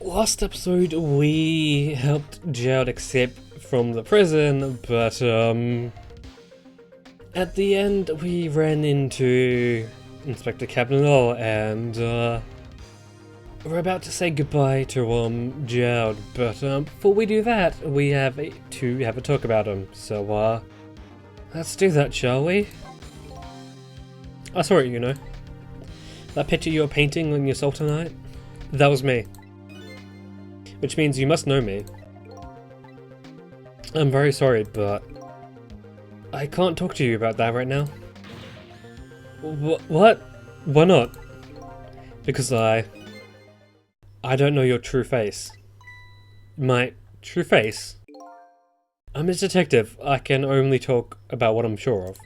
Last episode we helped Gerald escape from the prison, but at the end we ran into Inspector Cabinell and we're about to say goodbye to Gerald, but before we do that we have to have a talk about him, so let's do that, shall we? I saw it, you know. That picture you were painting on yourself tonight? That was me. Which means you must know me. I'm very sorry, but I can't talk to you about that right now. What? Why not? Because I don't know your true face. My true face? I'm a detective. I can only talk about what I'm sure of.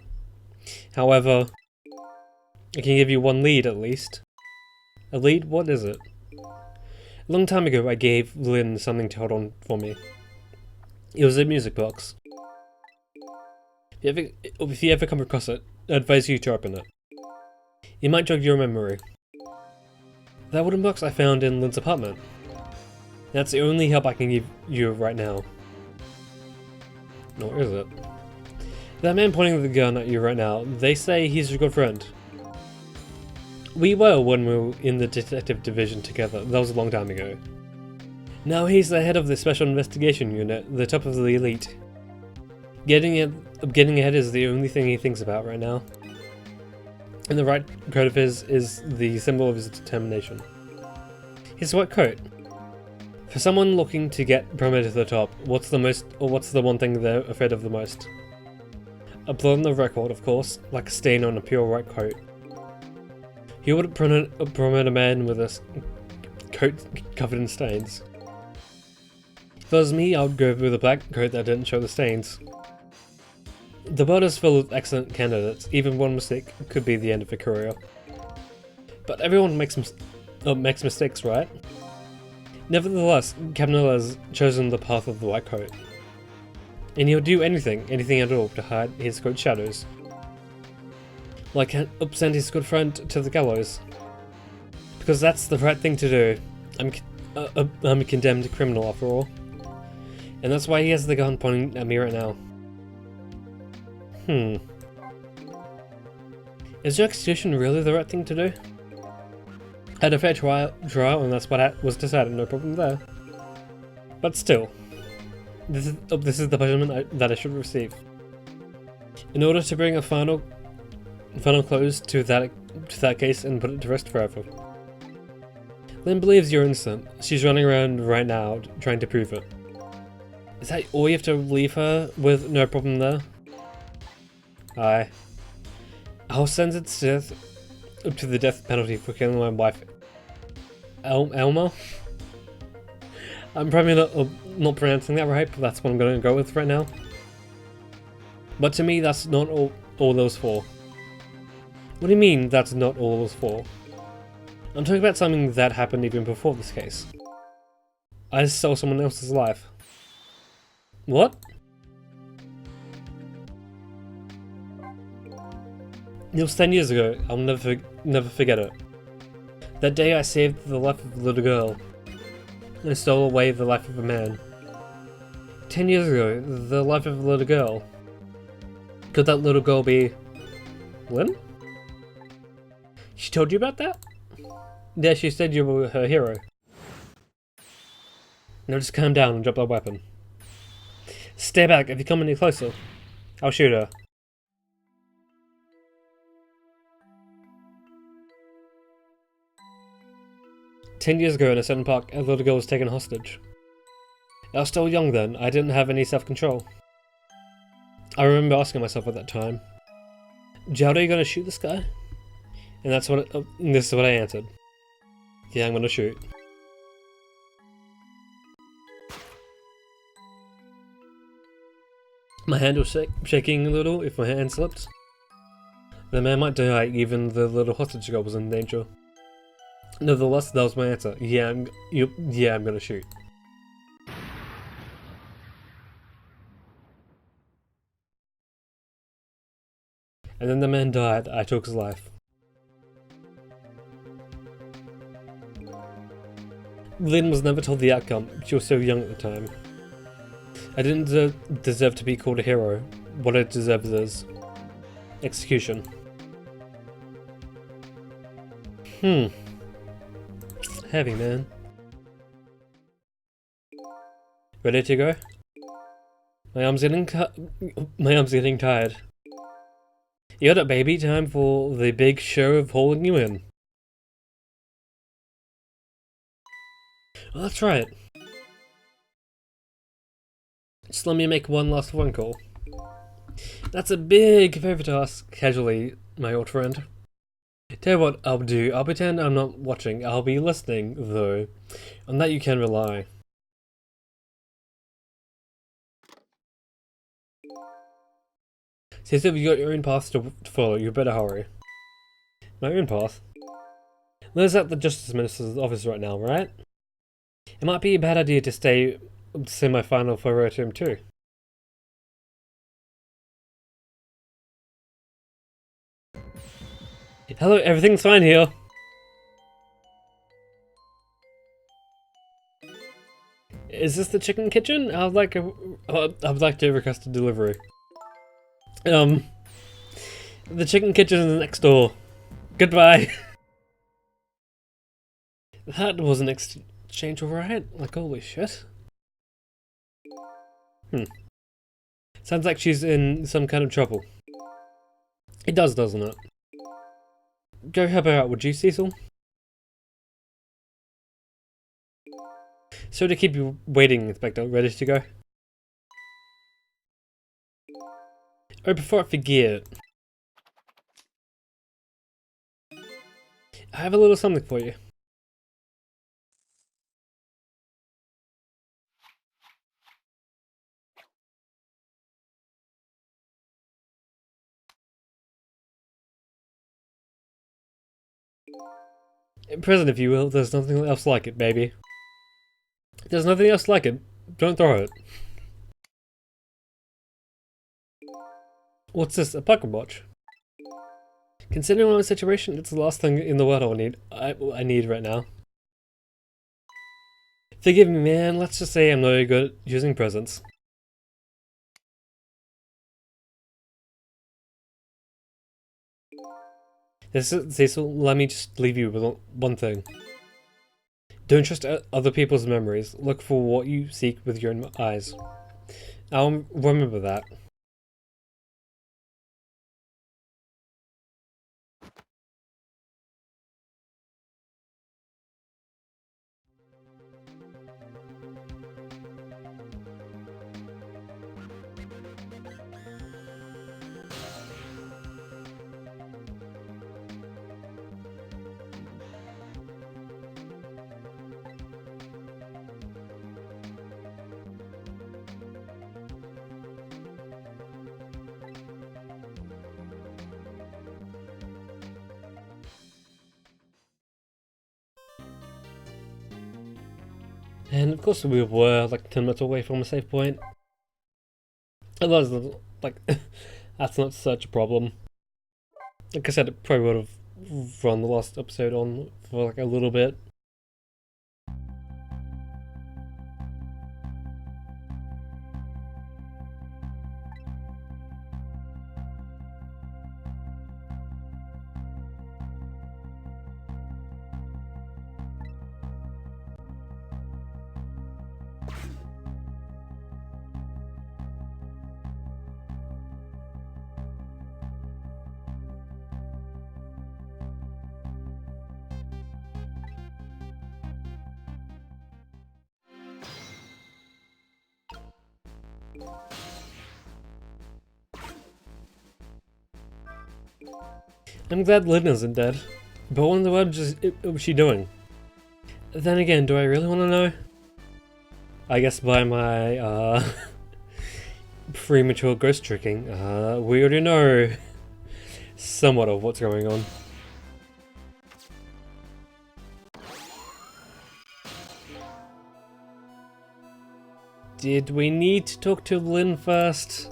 However, I can give you one lead at least. A lead? What is it? A long time ago I gave Lynn something to hold on for me. It was a music box. If you ever come across it, I advise you to open it. It might jog your memory. That wooden box I found in Lynn's apartment. That's the only help I can give you right now. Nor is it? That man pointing the gun at you right now, they say he's your good friend. We were when we were in the detective division together. That was a long time ago. Now he's the head of the special investigation unit, the top of the elite. Getting ahead is the only thing he thinks about right now. And the right coat of his is the symbol of his determination. His white coat. For someone looking to get promoted to the top, what's the one thing they're afraid of the most? A blot on the record, of course, like a stain on a pure white coat. He wouldn't promote a man with a coat covered in stains. If it was me, I would go with a black coat that didn't show the stains. The world is full of excellent candidates. Even one mistake could be the end of a career. But everyone makes mistakes, right? Nevertheless, Cabinell has chosen the path of the white coat. And he'll do anything at all to hide his coat's shadows. Like send his good friend to the gallows. Because that's the right thing to do. I'm a condemned criminal after all. And that's why he has the gun pointing at me right now. Is your execution really the right thing to do? I had a fair trial and that's what was decided, no problem there. But still, this is the punishment that I should receive. In order to bring a final close to that case and put it to rest forever. Lynn believes you're innocent. She's running around right now trying to prove it. Is that all you have to leave her with? No problem there? I'll sentence death up to the death penalty for killing my wife. Elma? I'm probably not pronouncing that right, but that's what I'm going to go with right now. But to me, that's not all there was for. What do you mean that's not all it was for? I'm talking about something that happened even before this case. I stole someone else's life. What? It was 10 years ago. I'll never forget it. That day I saved the life of a little girl. And stole away the life of a man. 10 years ago, the life of a little girl. Could that little girl be Lynn? She told you about that? Yeah, she said you were her hero. Now just calm down and drop that weapon. Stay back. If you come any closer, I'll shoot her. "10 years ago in a certain park, a little girl was taken hostage. I was still young then. I didn't have any self-control. I remember asking myself at that time, Gerald, are you going to shoot this guy? And this is what I answered. Yeah, I'm gonna shoot. My hand was shaking a little if my hand slipped. The man might die, even the little hostage girl was in danger. Nevertheless, that was my answer. Yeah, I'm gonna shoot. And then the man died. I took his life. Lynn was never told the outcome. She was so young at the time. I didn't deserve to be called a hero. What I deserve is execution. Heavy, man. Ready to go? My arm's getting tired. You got it, baby. Time for the big show of hauling you in. Oh, that's right. Just let me make one last phone call. That's a big favour to ask, casually, my old friend. Tell you what I'll do. I'll pretend I'm not watching. I'll be listening, though. On that you can rely. Since if you got your own path to follow, you better hurry. My own path? Liz at the Justice Minister's office right now, right? It might be a bad idea to say my final farewell to him too. Hello, everything's fine here. Is this the chicken kitchen? I'd like to request a delivery. The chicken kitchen is next door. Goodbye. That was an exchange, alright? Like, holy shit. Sounds like she's in some kind of trouble. It does, doesn't it? Go help her out, would you, Cecil? So to keep you waiting, Inspector, ready to go? Oh, before I forget, I have a little something for you. Present, if you will. There's nothing else like it, baby. There's nothing else like it. Don't throw it. What's this? A pocket watch? Considering my situation, it's the last thing in the world I need right now. Forgive me, man. Let's just say I'm no good at using presents. Cecil, let me just leave you with one thing. Don't trust other people's memories. Look for what you seek with your own eyes. I'll remember that. And of course we were like 10 minutes away from a save point. Otherwise, like, that's not such a problem. Like I said, it probably would have run the last episode on for like a little bit. I'm glad Lynn isn't dead. But what in the world was she doing? Then again, do I really want to know? I guess by my, premature ghost tricking, we already know somewhat of what's going on. Did we need to talk to Lynn first?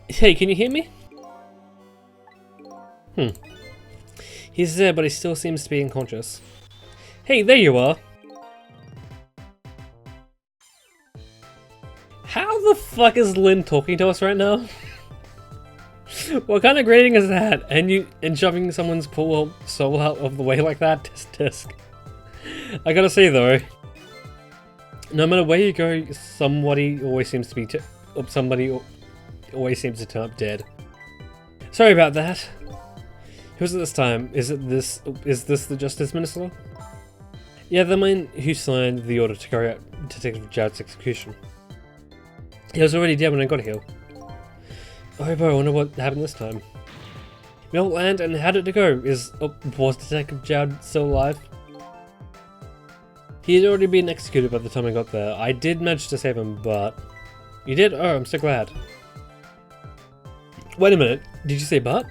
Hey, can you hear me? He's there, but he still seems to be unconscious. Hey, there you are! How the fuck is Lynn talking to us right now? What kind of grading is that? And shoving someone's poor soul out of the way like that? Tisk. I gotta say though, no matter where you go, somebody always seems to turn up dead. Sorry about that. Who's it this time? Is this the Justice Minister? Yeah, the man who signed the order to carry out Detective Jad's execution. He was already dead when I got here. Oh, but I wonder what happened this time. Mill land, and how did it go? Was Detective Jad still alive? He had already been executed by the time I got there. I did manage to save him, but... You did? Oh, I'm so glad. Wait a minute, did you say but?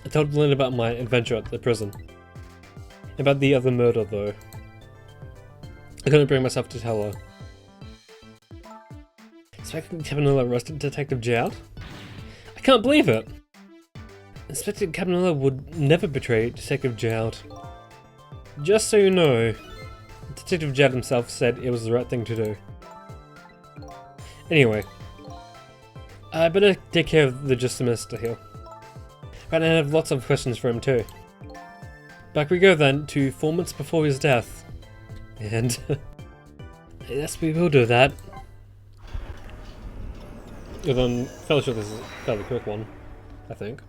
I told Lynn about my adventure at the prison. About the other murder, though. I couldn't bring myself to tell her. Inspector Cabanilla arrested Detective Jad? I can't believe it! Inspector Cabanilla would never betray Detective Jad. Just so you know, Detective Jad himself said it was the right thing to do. Anyway, I better take care of the Justice Minister here. Right, and I have lots of questions for him too. Back we go then to 4 months before his death. And yes, we will do that. Although I'm fairly sure this is a fairly quick one, I think.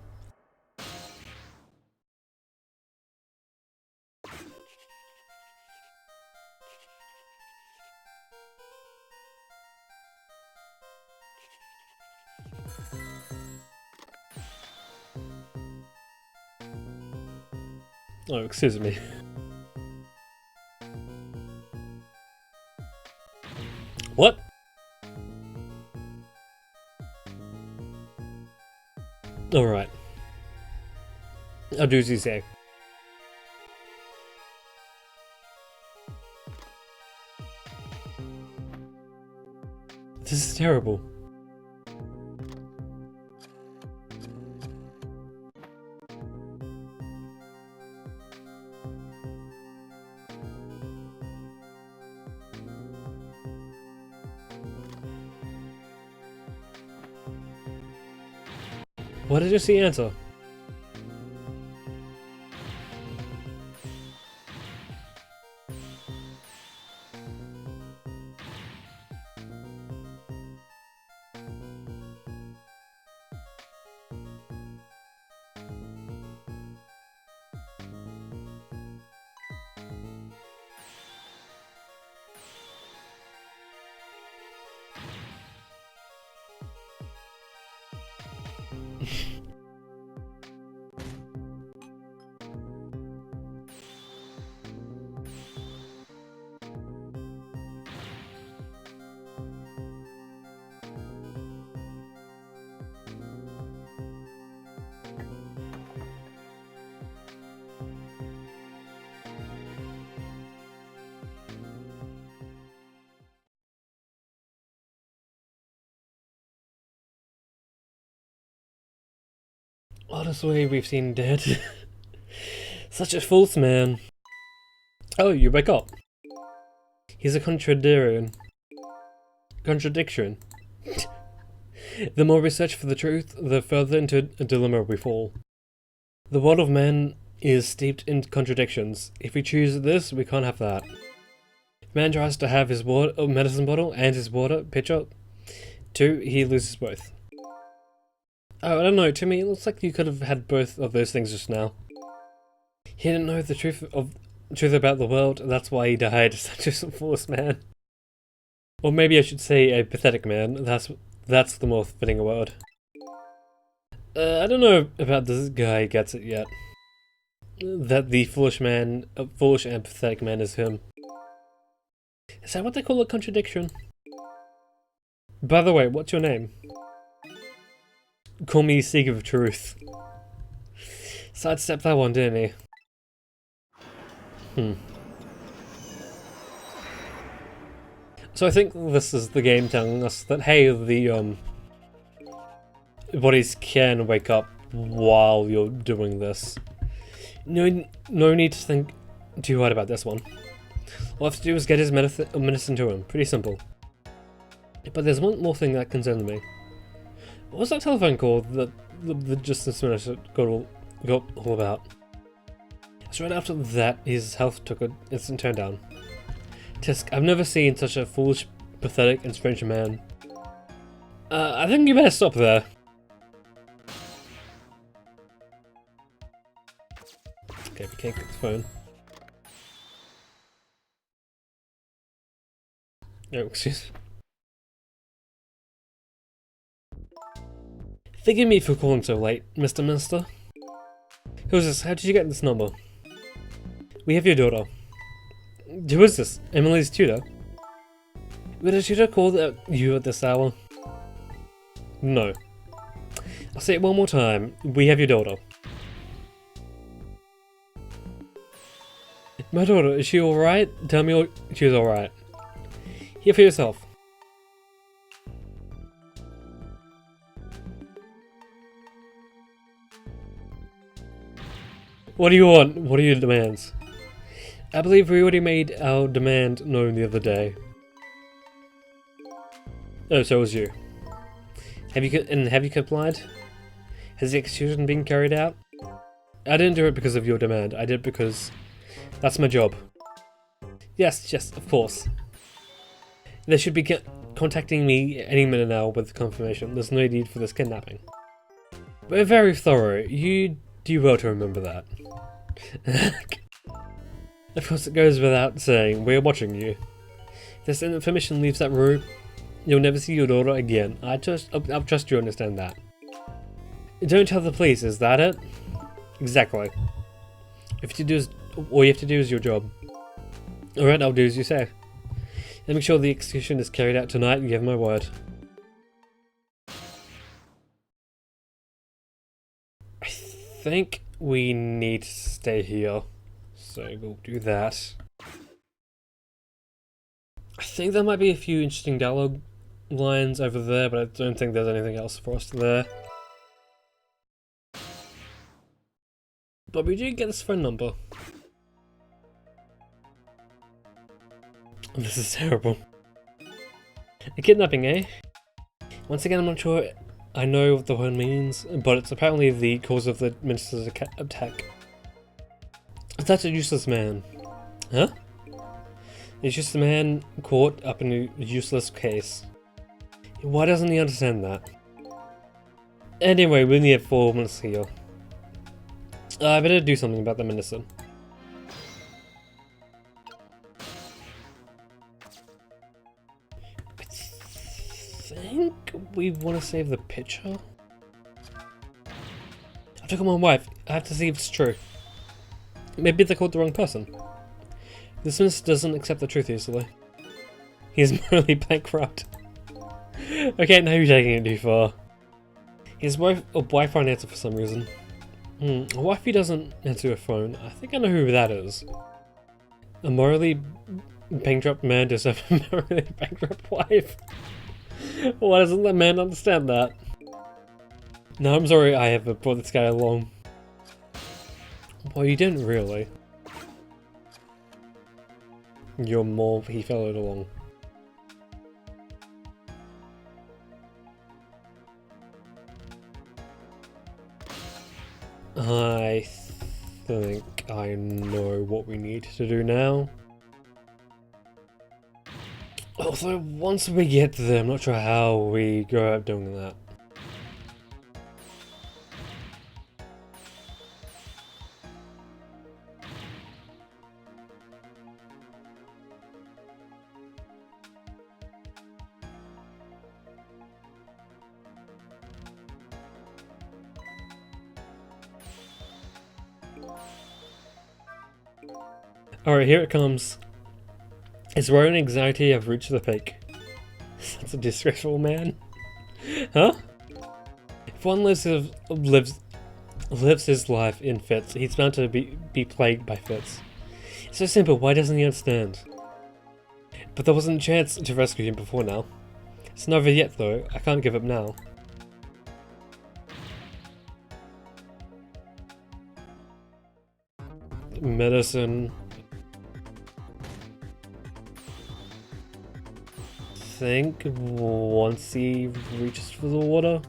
Oh, excuse me. What? Alright. I'll do as you say. This is terrible. What did you see answer? Oddest way we've seen dead. Such a false man. Oh, you wake up. He's a contradiction. The more we search for the truth, the further into a dilemma we fall. The world of man is steeped in contradictions. If we choose this, we can't have that. If man tries to have his medicine bottle and his water pitcher, too, he loses both. Oh, I don't know, to me it looks like you could have had both of those things just now. He didn't know the truth about the world, that's why he died. Such a false man. Or maybe I should say a pathetic man, that's the more fitting word. I don't know about this guy gets it yet. That the foolish and pathetic man is him. Is that what they call a contradiction? By the way, what's your name? Call me Seeker of Truth. Sidestepped that one, didn't he? So I think this is the game telling us that, hey, the bodies can wake up while you're doing this. No need to think too hard about this one. All I have to do is get his medicine to him. Pretty simple. But there's one more thing that concerns me. What was that telephone call that the Justice Minister got all about? So right after that, his health took an instant turn down. Tisk, I've never seen such a foolish, pathetic, and strange man. I think you better stop there. Okay, we can't get the phone. Oh, excuse. Forgive me for calling so late, Mr. Minister. Who's this? How did you get this number? We have your daughter. Who is this? Emily's tutor? Would a tutor call you at this hour? No. I'll say it one more time. We have your daughter. My daughter, is she alright? Tell me she's alright. Hear for yourself. What do you want? What are your demands? I believe we already made our demand known the other day. Oh, so it was you. Have you complied? Has the execution been carried out? I didn't do it because of your demand. I did it because that's my job. Yes, of course. They should be contacting me any minute now with confirmation. There's no need for this kidnapping. We're very thorough. You do well to remember that. Of course, it goes without saying, we're watching you. If this information leaves that room, you'll never see your daughter again. I'll trust you understand that. Don't tell the police, is that it? Exactly. All you have to do is your job. Alright, I'll do as you say. And make sure the execution is carried out tonight, and give my word. I think we need to stay here. So we'll do that. I think there might be a few interesting dialogue lines over there, but I don't think there's anything else for us there. But we do get this phone number. This is terrible. A kidnapping, eh? Once again, I'm not sure I know what the word means, but it's apparently the cause of the minister's attack. That's a useless man. Huh? It's just a man caught up in a useless case. Why doesn't he understand that? Anyway, we only have 4 minutes here. I better do something about the minister. I think we want to save the picture. I took my wife. I have to see if it's true. Maybe they called the wrong person. This minister doesn't accept the truth easily. He is morally bankrupt. Okay, now you're taking it too far. His wife won't answer for some reason. A wifey doesn't answer her phone. I think I know who that is. A morally bankrupt man does have a morally bankrupt wife. Why doesn't that man understand that? No, I'm sorry I have brought this guy along. Well, you didn't really. You're more, he followed along. I think I know what we need to do now. Although once we get there, I'm not sure how we go about doing that. Alright, here it comes. His worry and anxiety have reached the peak. That's a disgraceful man. Huh? If one lives his life in fits, he's bound to be plagued by fits. It's so simple, why doesn't he understand? But there wasn't a chance to rescue him before now. It's never yet though, I can't give up now. Medicine. think once he reaches for the water.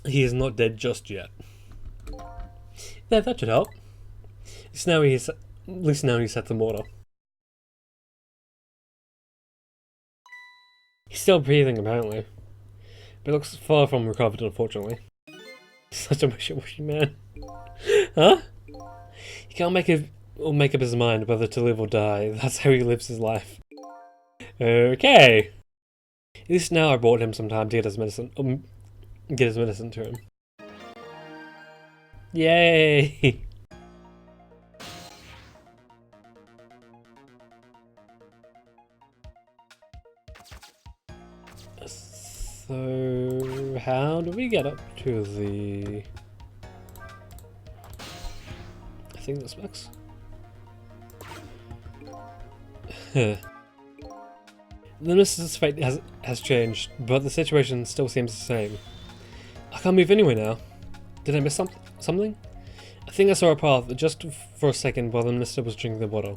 He is not dead just yet. Yeah, that should help. At least now he's at the water. He's still breathing, apparently. But looks far from recovered, unfortunately. Such a wishy-washy man. Huh? He can't make up his mind whether to live or die. That's how he lives his life. Okay. At least now I brought him some time to get his medicine to him. Yay! So, how do we get up to the... I think this works. The Minister's fate has changed, but the situation still seems the same. I can't move anywhere now. Did I miss something? I think I saw a path just for a second while the Minister was drinking the water.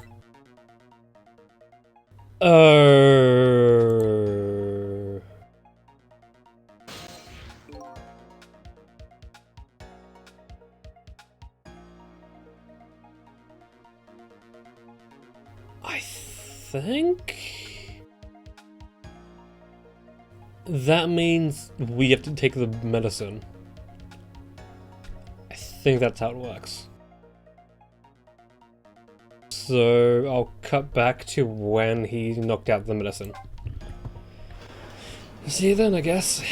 I think that means we have to take the medicine. I think that's how it works. So I'll cut back to when he knocked out the medicine. See you then, I guess.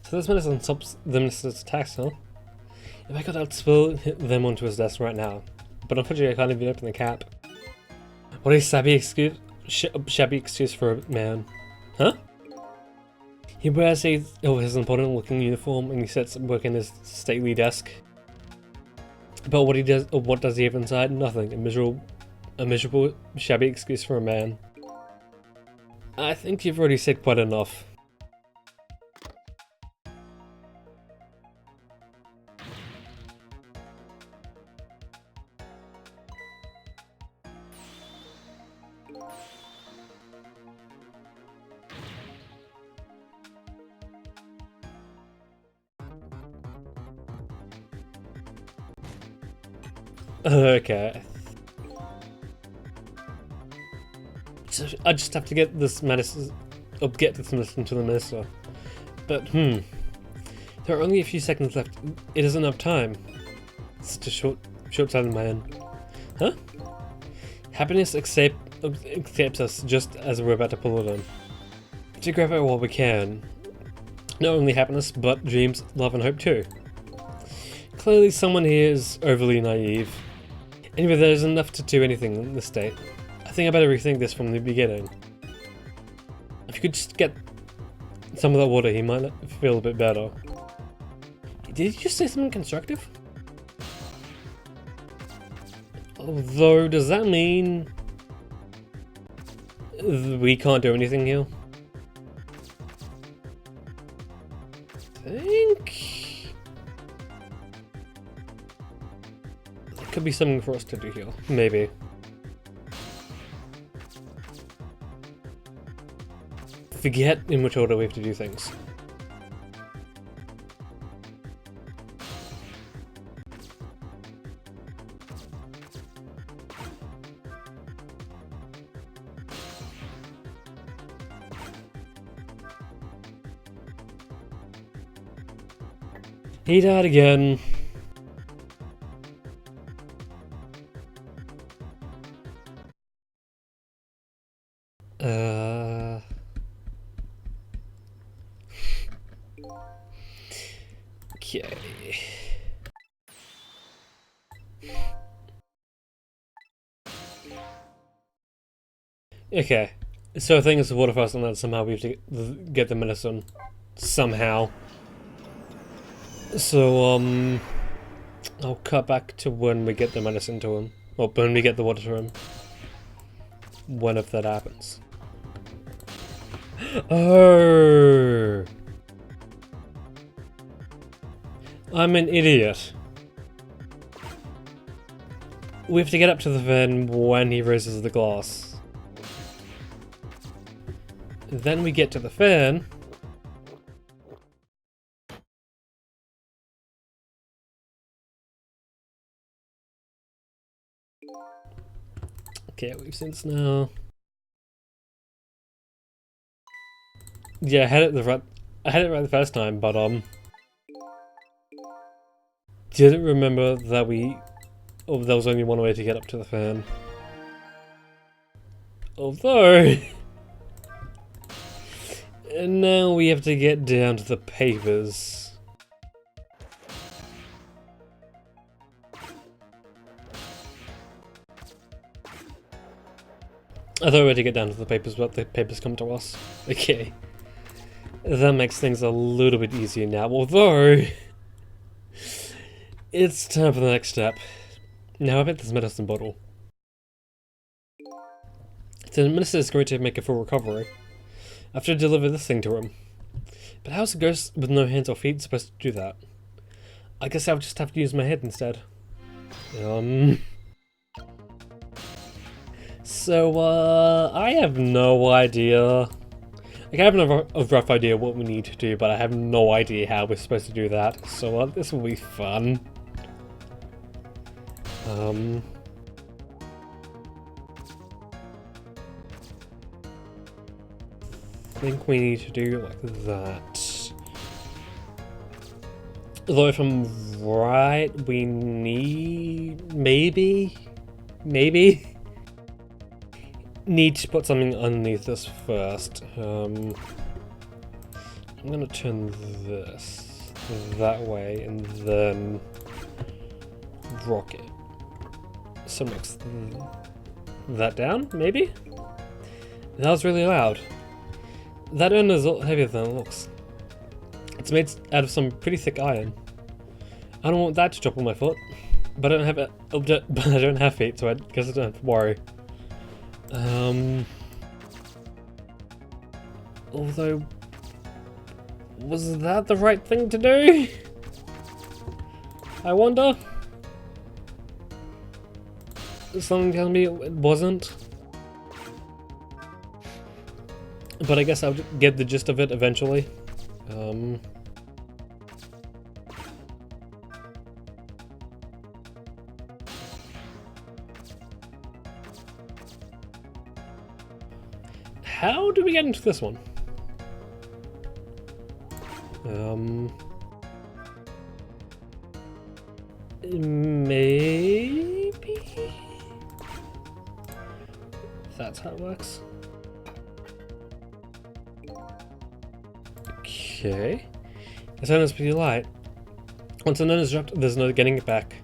So this medicine stops the Minister's attacks, huh? If I could, I'd spill them onto his desk right now. But unfortunately I can't even open the cap. What a shabby excuse for a man. Huh? He wears his important looking uniform and he sits at work in his stately desk. But what does he have inside? Nothing. A miserable shabby excuse for a man. I think you've already said quite enough. Okay. So I just have to get this medicine, or get this medicine to the Minister. But there are only a few seconds left. It isn't enough time. Such a short-sighted man. Huh? Happiness accepts us just as we're about to pull it in. To grab it while we can. Not only happiness, but dreams, love, and hope too. Clearly, someone here is overly naive. Anyway, there's enough to do anything in this state. I think I better rethink this from the beginning. If you could just get some of that water, he might feel a bit better. Did you just say something constructive? Although, does that mean we can't do anything here? I think there could be something for us to do here, maybe. Forget in which order we have to do things. He died again. Okay. Okay. So I think it's the water first and then somehow we have to get the medicine. Somehow. So, I'll cut back to when we get the medicine to him. Or when we get the water to him. When if that happens. Oh! I'm an idiot. We have to get up to the fan when he raises the glass. Then we get to the fan. Okay, we've seen this now. Yeah, I had it right the first time, but didn't remember that there was only one way to get up to the fan. Although and now we have to get down to the papers. I thought we had to get down to the papers, but the papers come to us. Okay. That makes things a little bit easier now, although it's time for the next step. Now I bet this medicine bottle. The minister is going to make a full recovery. I have to deliver this thing to him. But how's a ghost with no hands or feet supposed to do that? I guess I'll just have to use my head instead. So, I have no idea. Like, I have a rough idea what we need to do, but I have no idea how we're supposed to do that. So, this will be fun. I think we need to do like that. Although if I'm right, we need maybe need to put something underneath this first. I'm gonna turn this that way and then rock it. So next that down, maybe? That was really loud. That urn is a lot heavier than it looks. It's made out of some pretty thick iron. I don't want that to drop on my foot, but I don't have feet, so I guess I don't have to worry. Although, was that the right thing to do? I wonder. Something tells me it wasn't. But I guess I'll get the gist of it eventually. How do we get into this one? Maybe? That's how it works. Okay. The sun is pretty light. Once the nun is dropped, there's no getting it back.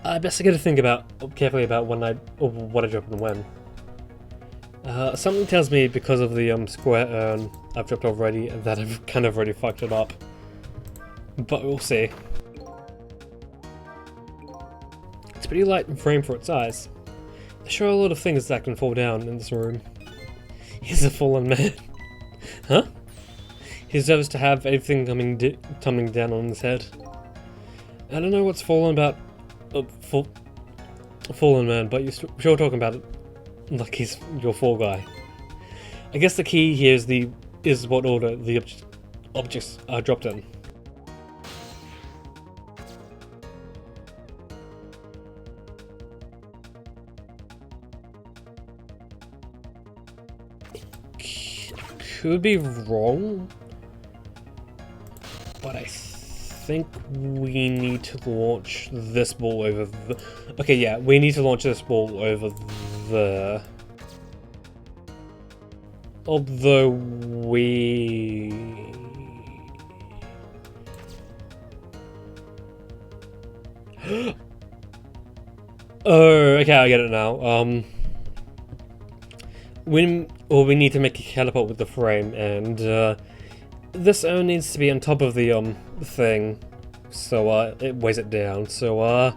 I best get to think carefully about what I drop and when. Something tells me because of the square urn I've dropped already that I've kind of already fucked it up. But we'll see. It's pretty light and frame for its size. There sure are a lot of things that can fall down in this room. He's a fallen man. Huh? He deserves to have everything tumbling down on his head. I don't know what's fallen about fallen man, but you're sure talking about it like he's your fall guy. I guess the key here is what order the objects are dropped in. Could be wrong, but I think we need to launch this ball over the... Okay, yeah, we need to launch this ball over there. Although we... Oh, okay, I get it now. We need to make a catapult with the frame, and This urn needs to be on top of the thing, so it weighs it down. So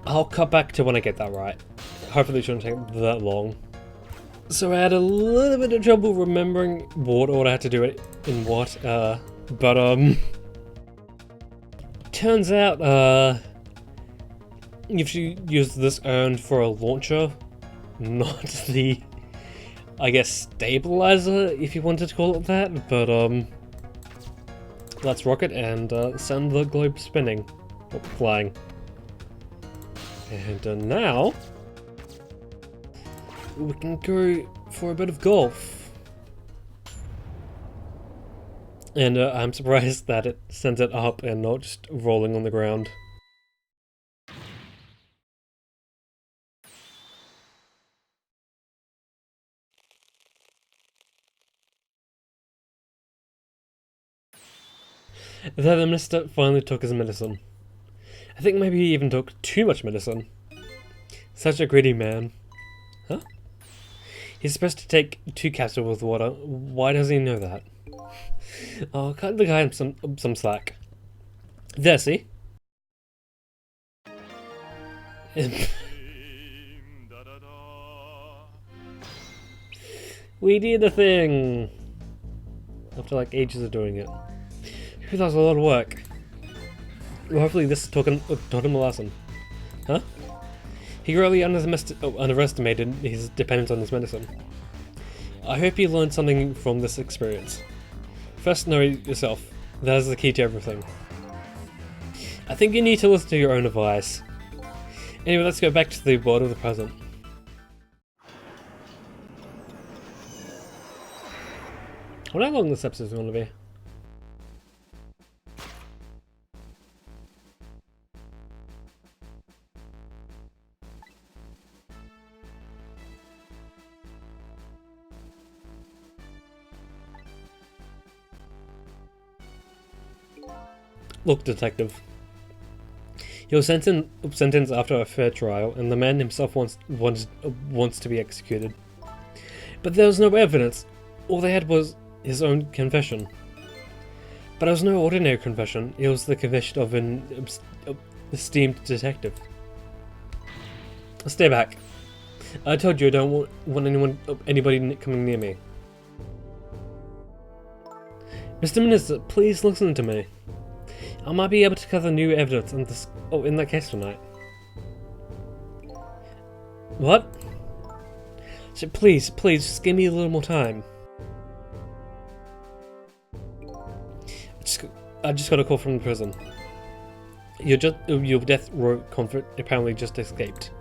I'll cut back to when I get that right. Hopefully it shouldn't take that long. So I had a little bit of trouble remembering what order I had to do it in what, but turns out you should use this urn for a launcher, not the, I guess, stabilizer, if you wanted to call it that, but let's rock it and send the globe spinning, or flying. And now we can go for a bit of golf. And I'm surprised that it sends it up and not just rolling on the ground. The minister finally took his medicine. I think maybe he even took too much medicine. Such a greedy man. Huh? He's supposed to take 2 capsules with water. Why does he know that? Oh, cut the guy some slack. There, see? We did the thing! After like ages of doing it. That was a lot of work. Well, hopefully this taught him a lesson. Huh? He really underestimated his dependence on his medicine. I hope he learned something from this experience. First, know yourself. That is the key to everything. I think you need to listen to your own advice. Anyway, let's go back to the world of the present. I wonder how long this episode is going to be. Look, detective. He was sentenced after a fair trial, and the man himself wants to be executed. But there was no evidence. All they had was his own confession. But it was no ordinary confession. It was the confession of an esteemed detective. Stay back. I told you I don't want anybody coming near me. Mr. Minister, please listen to me. I might be able to gather new evidence in that case tonight. What? So please, just give me a little more time. I just got a call from the prison. Your death row convict apparently just escaped.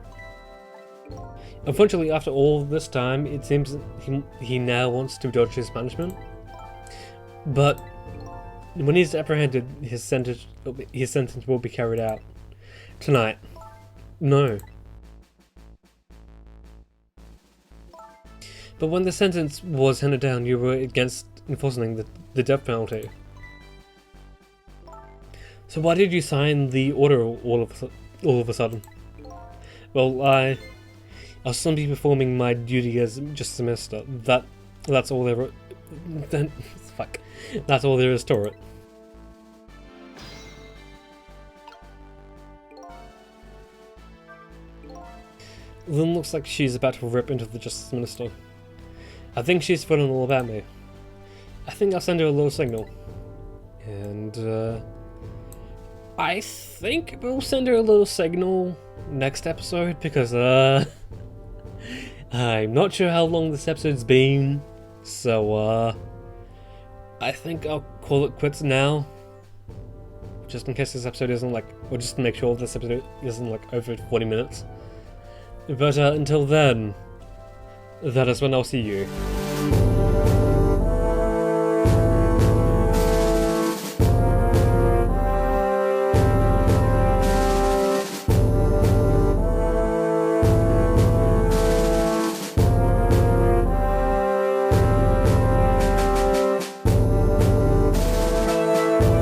Unfortunately, after all this time, it seems he now wants to dodge his punishment. But when he's apprehended, his sentence will be carried out. Tonight. No. But when the sentence was handed down, you were against enforcing the death penalty. So why did you sign the order all of a sudden? Well, I'll soon be performing my duty as just a minister. That's all there. Fuck. That's all there is to it. Lynn looks like she's about to rip into the Justice Minister. I think she's forgotten all about me. I think I'll send her a little signal. And, I think we'll send her a little signal next episode, because, I'm not sure how long this episode's been, so, I think I'll call it quits now. Just in case this episode isn't like, or just to make sure this episode isn't like over 40 minutes. But until then, that is when I'll see you.